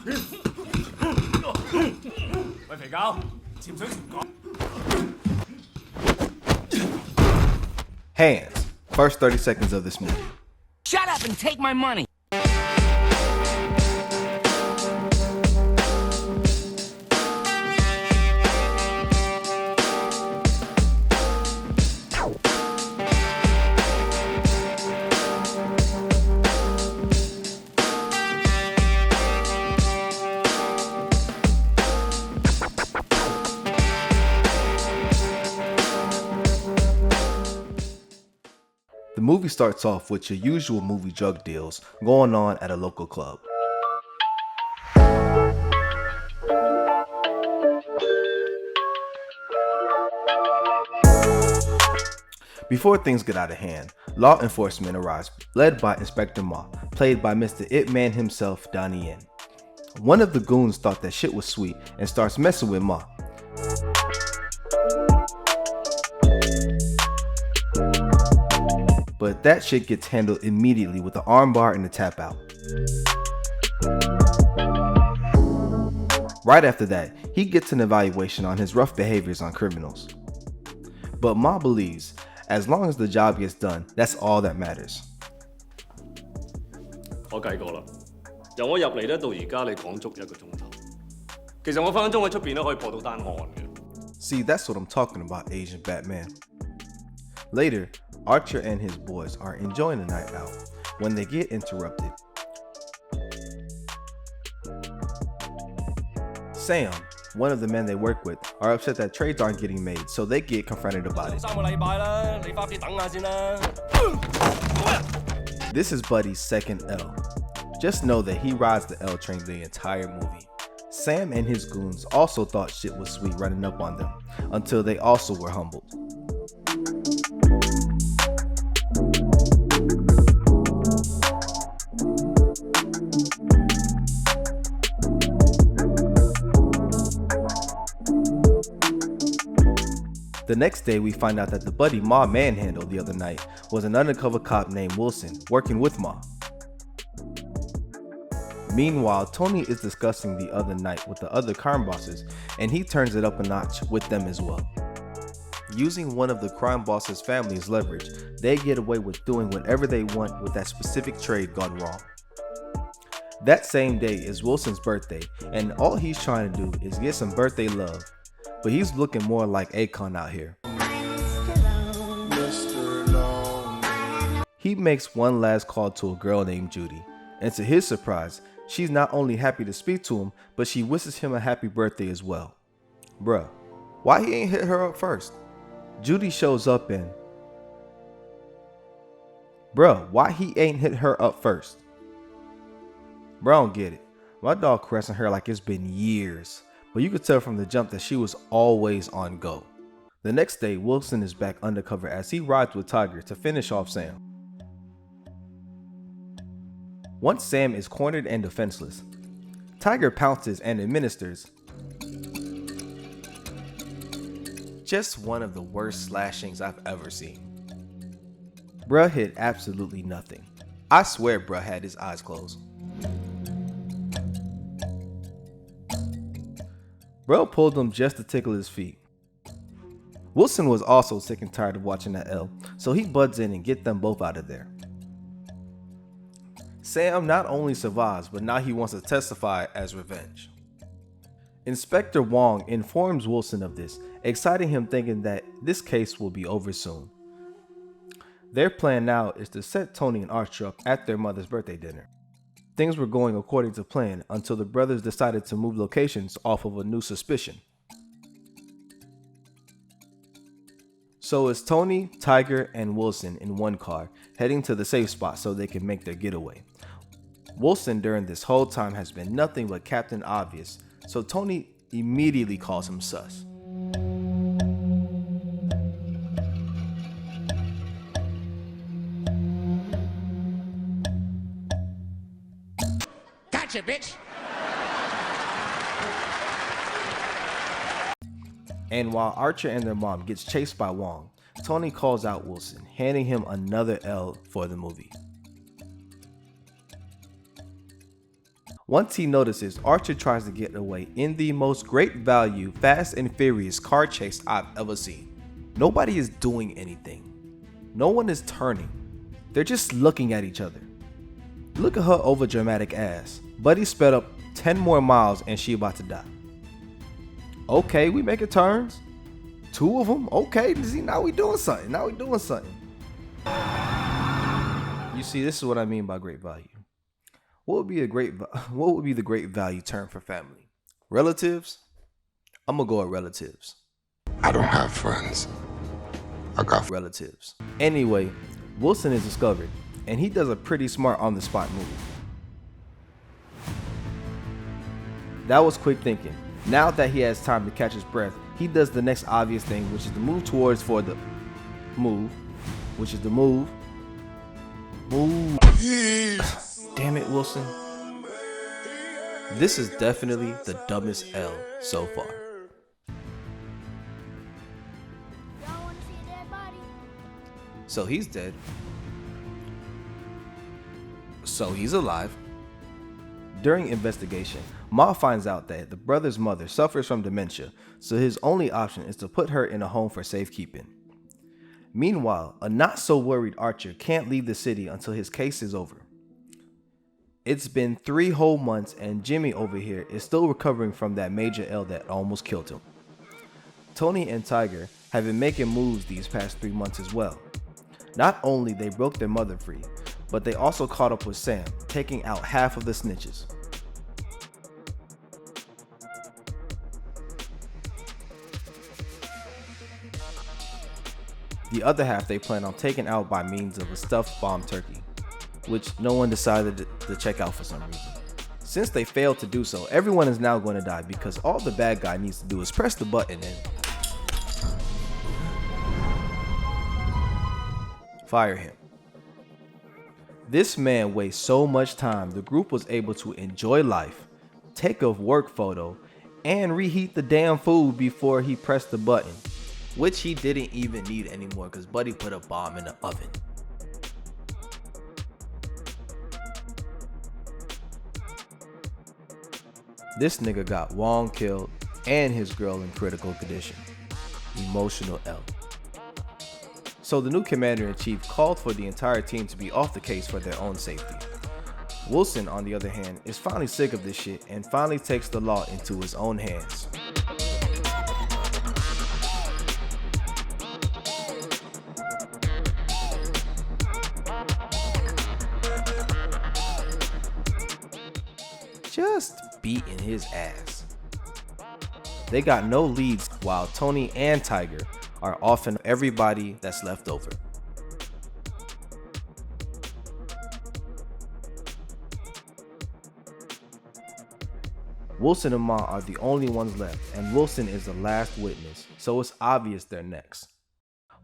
喂，肥膠，潛水前講。Hands. First 30 seconds of this movie. Shut up and take my money. The movie starts off with your usual movie drug deals going on at a local club. Before things get out of hand, law enforcement arrives, led by Inspector Ma, played by Mr. It Man himself, Donnie Yen. One of the goons thought that shit was sweet and starts messing with Ma. But that shit gets handled immediately with the armbar and the tap out. Right after that, he gets an evaluation on his rough behaviors on criminals. But Ma believes, as long as the job gets done, that's all that matters. 我計過啦，由我入嚟咧到而家，你講足1個鐘頭。其實我分分鐘喺出邊咧可以破到單案嘅。See, that's what I'm talking about, Asian Batman. Later, Archer and his boys are enjoying the night out when they get interrupted. Sam, one of the men they work with, are upset that trades aren't getting made, so they get confronted about it. This is Buddy's second L. Just know that he rides the L train the entire movie. Sam and his goons also thought shit was sweet running up on them, until they also were humbled. The next day, we find out that the buddy Ma manhandled the other night was an undercover cop named Wilson, working with Ma. Meanwhile, Tony is discussing the other night with the other crime bosses, and he turns it up a notch with them as well. Using one of the crime boss's family's leverage, they get away with doing whatever they want with that specific trade gone wrong. That same day is Wilson's birthday, and all he's trying to do is get some birthday love. But he's looking more like Akon out here. He makes one last call to a girl named Judy, and to his surprise, she's not only happy to speak to him, but she wishes him a happy birthday as well. Bruh, why he ain't hit her up first? Judy shows up and... Bruh, why he ain't hit her up first? Bruh, I don't get it. My dog caressing her like it's been years. But you could tell from the jump that she was always on go. The next day, Wilson is back undercover as he rides with Tiger to finish off Sam. Once Sam is cornered and defenseless, Tiger pounces and administers just one of the worst slashings I've ever seen. Bruh hit absolutely nothing. I swear bruh had his eyes closed. Bro pulled him just to tickle his feet. Wilson was also sick and tired of watching that L, so he buds in and get them both out of there. Sam not only survives, but now he wants to testify as revenge. Inspector Wong informs Wilson of this, exciting him thinking that this case will be over soon. Their plan now is to set Tony and Archer up at their mother's birthday dinner. Things were going according to plan until the brothers decided to move locations off of a new suspicion. So it's Tony, Tiger, and Wilson in one car, heading to the safe spot so they can make their getaway. Wilson during this whole time has been nothing but Captain Obvious, so Tony immediately calls him sus. Gotcha, bitch! And while Archer and their mom gets chased by Wong, Tony calls out Wilson, handing him another L for the movie. Once he notices, Archer tries to get away in the most great value Fast and Furious car chase I've ever seen. Nobody is doing anything. No one is turning. They're just looking at each other. Look at her overdramatic ass. Buddy sped up 10 more miles and she about to die. Okay, we making turns. 2 of them. Okay, see, now we doing something. You see, this is what I mean by great value. What would be the great value term for family? Relatives? I'm gonna go with relatives. I don't have friends. I got relatives. Anyway, Wilson is discovered, and he does a pretty smart on-the-spot move. That was quick thinking. Now that he has time to catch his breath, he does the next obvious thing, which is the move towards for the move, which is the move. Damn it, Wilson. This is definitely the dumbest L so far. Y'all wanna see a dead body? So he's dead. So he's alive. During investigation, Ma finds out that the brother's mother suffers from dementia, so his only option is to put her in a home for safekeeping. Meanwhile, a not-so-worried Archer can't leave the city until his case is over. It's been 3 whole months and Jimmy over here is still recovering from that major L that almost killed him. Tony and Tiger have been making moves these past 3 months as well. Not only they broke their mother free, but they also caught up with Sam, taking out half of the snitches. The other half they plan on taking out by means of a stuffed bomb turkey, which no one decided to check out for some reason. Since they failed to do so, everyone is now going to die because all the bad guy needs to do is press the button and fire him. This man wastes so much time, the group was able to enjoy life, take a work photo, and reheat the damn food before he pressed the button, which he didn't even need anymore because Buddy put a bomb in the oven. This nigga got Wong killed and his girl in critical condition. Emotional L. So the new commander-in-chief called for the entire team to be off the case for their own safety. Wilson, on the other hand, is finally sick of this shit and finally takes the law into his own hands. Just beating his ass. They got no leads while Tony and Tiger are offing everybody that's left over. Wilson and Ma are the only ones left, and Wilson is the last witness, so it's obvious they're next.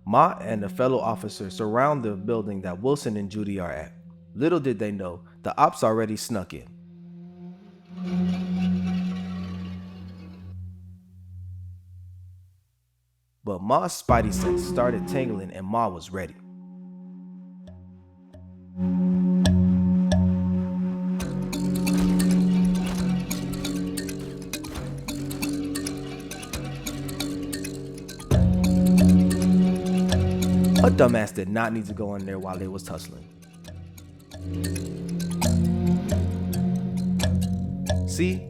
Ma and a fellow officer surround the building that Wilson and Judy are at. Little did they know, the ops already snuck in. But Ma's spidey sense started tingling and Ma was ready. Her dumbass did not need to go in there while they was tussling. See?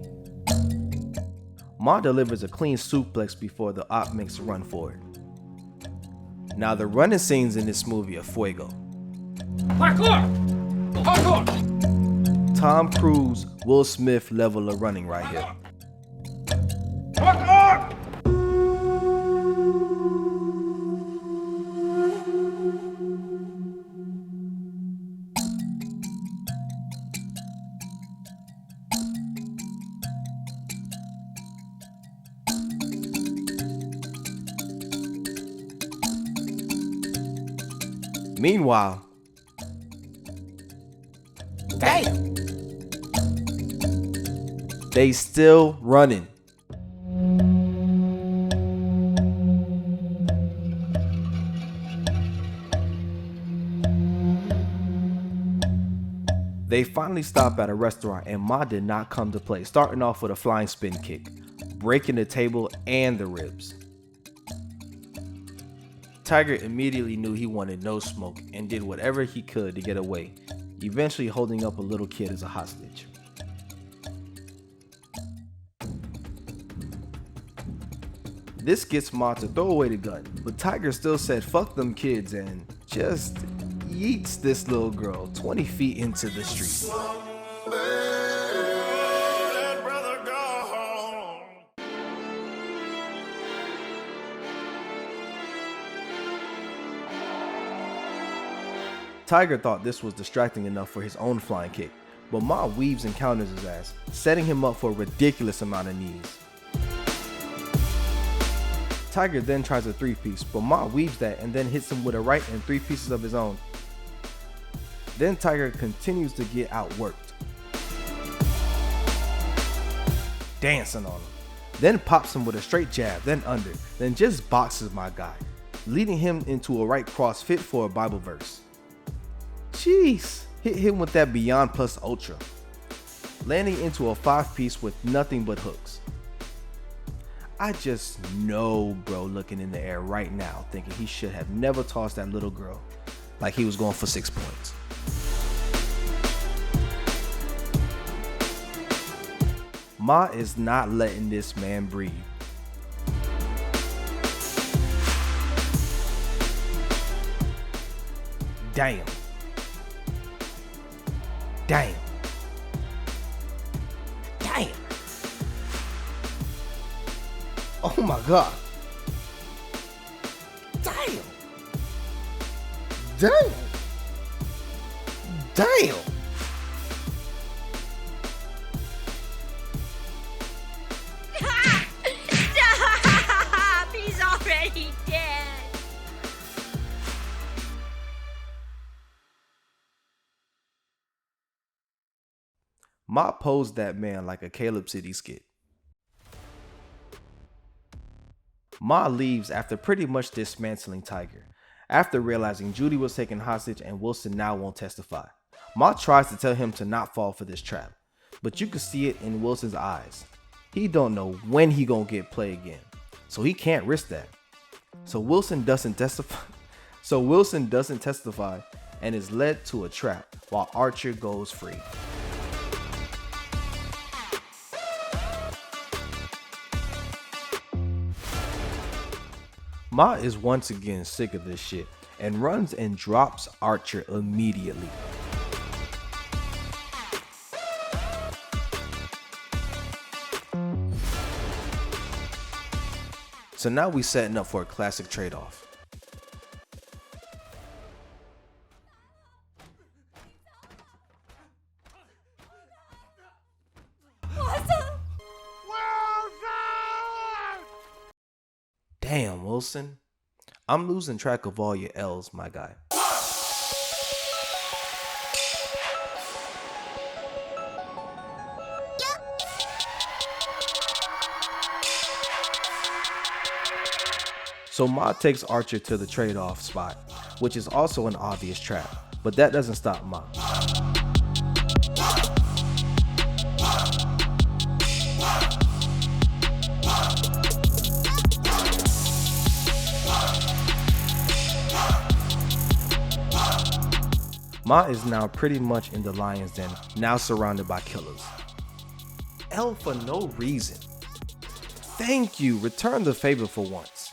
Ma delivers a clean suplex before the op makes a run for it. Now the running scenes in this movie are fuego. Parkour! Parkour! Tom Cruise, Will Smith level of running right here. Parkour! Meanwhile, Damn! they still running. They finally stop at a restaurant and Ma did not come to play, starting off with a flying spin kick, breaking the table and the ribs. Tiger immediately knew he wanted no smoke and did whatever he could to get away, eventually holding up a little kid as a hostage. This gets Ma to throw away the gun, but Tiger still said fuck them kids and just yeets this little girl 20 feet into the street. Tiger thought this was distracting enough for his own flying kick, but Ma weaves and counters his ass, setting him up for a ridiculous amount of knees. Tiger then tries a 3-piece, but Ma weaves that and then hits him with a right and 3 pieces of his own. Then Tiger continues to get outworked, dancing on him, then pops him with a straight jab, then under, then just boxes my guy, leading him into a right cross fit for a Bible verse. Jeez, hit him with that Beyond Plus Ultra, landing into a 5-piece with nothing but hooks. I just know bro looking in the air right now thinking he should have never tossed that little girl like he was going for 6 points. Ma is not letting this man breathe. Damn. Damn. Damn. Oh my God. Damn. Damn. Damn. Stop! He's already dead. Ma posed that man like a Caleb City skit. Ma leaves after pretty much dismantling Tiger, after realizing Judy was taken hostage and Wilson now won't testify. Ma tries to tell him to not fall for this trap, but you can see it in Wilson's eyes. He don't know when he gonna get play again, so he can't risk that. So Wilson doesn't testify and is led to a trap while Archer goes free. Ma is once again sick of this shit and runs and drops Archer immediately. So now we setting up for a classic trade-off. Damn, Wilson. I'm losing track of all your L's, my guy. So Ma takes Archer to the trade-off spot, which is also an obvious trap, but that doesn't stop Ma. Ma is now pretty much in the lion's den, now surrounded by killers. L for no reason. Thank you, return the favor for once.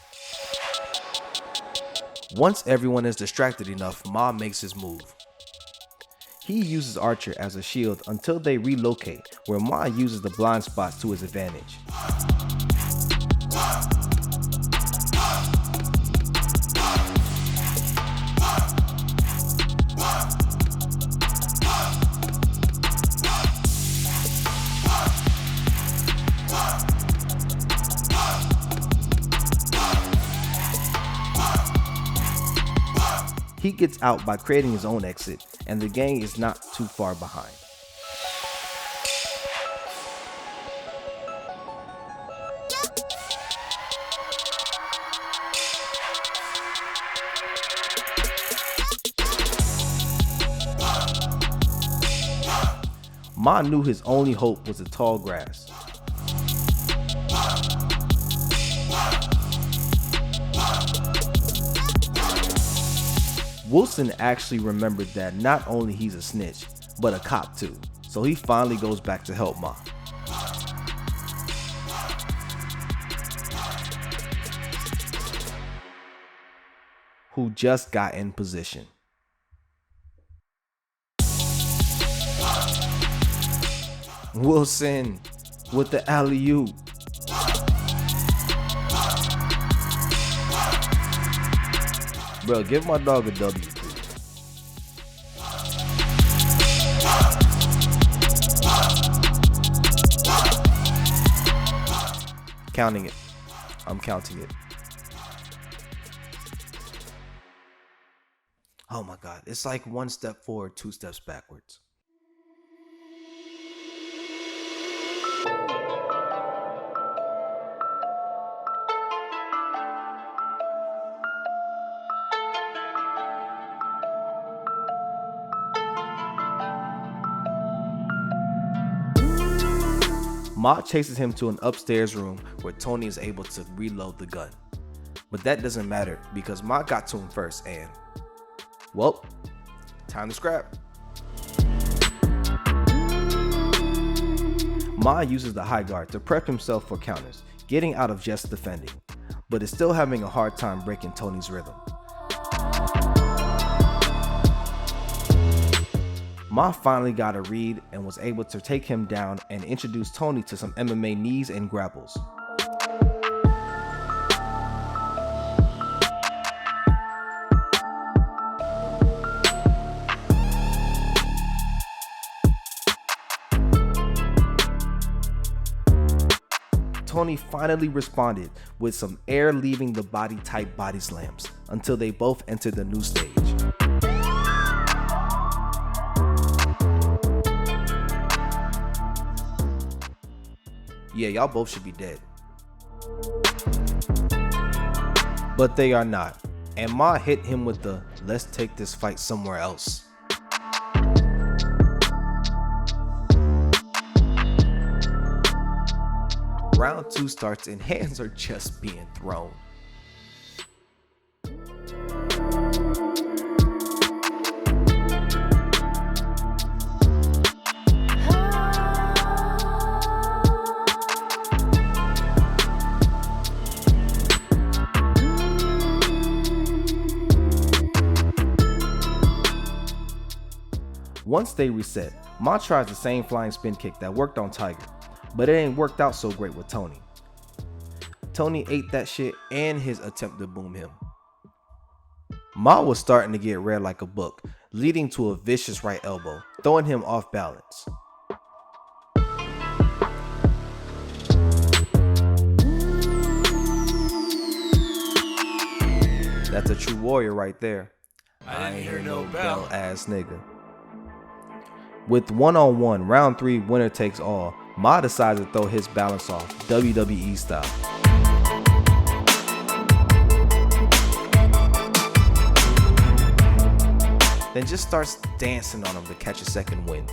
Once everyone is distracted enough, Ma makes his move. He uses Archer as a shield until they relocate, where Ma uses the blind spots to his advantage. He gets out by creating his own exit, and the gang is not too far behind. Ma knew his only hope was the tall grass. Wilson actually remembered that not only he's a snitch, but a cop too, so he finally goes back to help Ma. Who just got in position. Wilson with the alley-oop. Bro, give my dog a W, please. Counting it. I'm counting it. Oh my God, it's like one step forward, two steps backwards. Ma chases him to an upstairs room where Tony is able to reload the gun. But that doesn't matter because Ma got to him first and, well, time to scrap. Ma uses the high guard to prep himself for counters, getting out of just defending, but is still having a hard time breaking Tony's rhythm. Ma finally got a read and was able to take him down and introduce Tony to some MMA knees and grapples. Tony finally responded with some air leaving the body type body slams until they both entered the new stage. Yeah, y'all both should be dead. But they are not. And Ma hit him with the "let's take this fight somewhere else." Round 2 starts and hands are just being thrown. Once they reset, Ma tries the same flying spin kick that worked on Tiger, but it ain't worked out so great with Tony. Tony ate that shit and his attempt to boom him. Ma was starting to get red like a book, leading to a vicious right elbow, throwing him off balance. That's a true warrior right there. I ain't hear no bell ass nigga. With one-on-one, round 3 winner takes all, Ma decides to throw his balance off, WWE style. Then just starts dancing on him to catch a second win.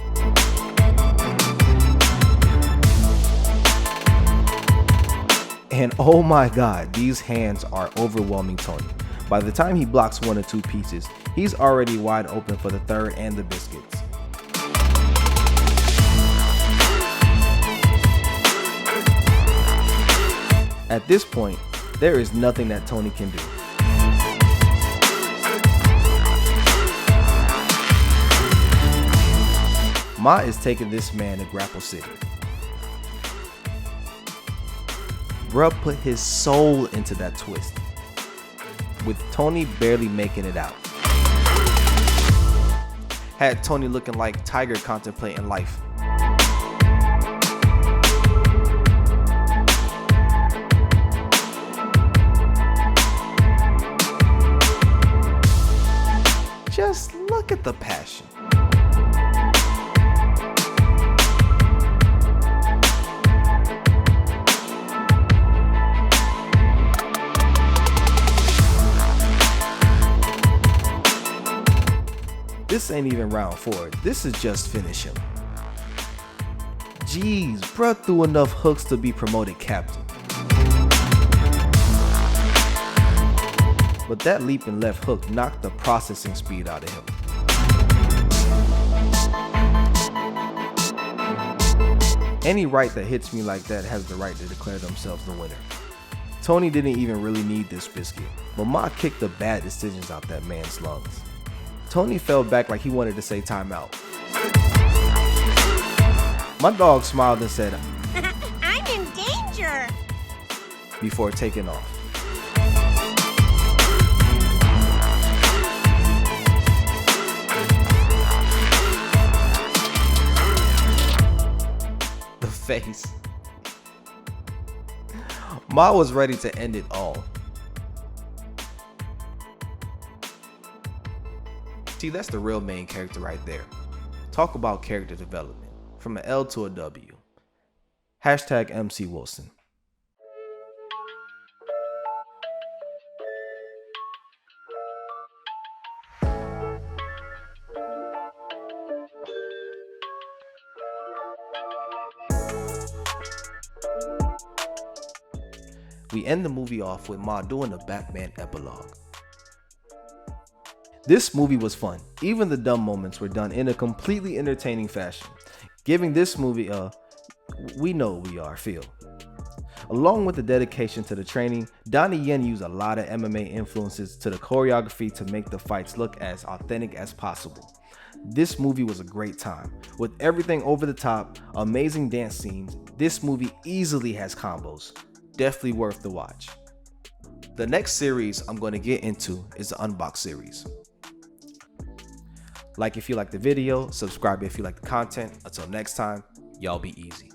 And oh my God, these hands are overwhelming Tony. By the time he blocks 1 or 2 pieces, he's already wide open for the third and the biscuits. At this point, there is nothing that Tony can do. Ma is taking this man to Grapple City. Bruh put his soul into that twist, with Tony barely making it out. Had Tony looking like Tiger contemplating life. Just look at the passion. This ain't even round 4. This is just finish him. Jeez, bruh threw enough hooks to be promoted captain. But that leap and left hook knocked the processing speed out of him. Any right that hits me like that has the right to declare themselves the winner. Tony didn't even really need this biscuit, but Ma kicked the bad decisions out that man's lungs. Tony fell back like he wanted to say timeout. My dog smiled and said, I'm in danger. before taking off. The face. Ma was ready to end it all. See, that's the real main character right there. Talk about character development. From an L to a W. Hashtag MC Wilson. We end the movie off with Ma doing the Batman epilogue. This movie was fun. Even the dumb moments were done in a completely entertaining fashion, giving this movie a "we know who we are" feel. Along with the dedication to the training, Donnie Yen used a lot of MMA influences to the choreography to make the fights look as authentic as possible. This movie was a great time. With everything over the top, amazing dance scenes, this movie easily has combos. Definitely worth the watch. The next series I'm going to get into is the Unbox series. Like if you like the video, subscribe if you like the content. Until next time, y'all be easy.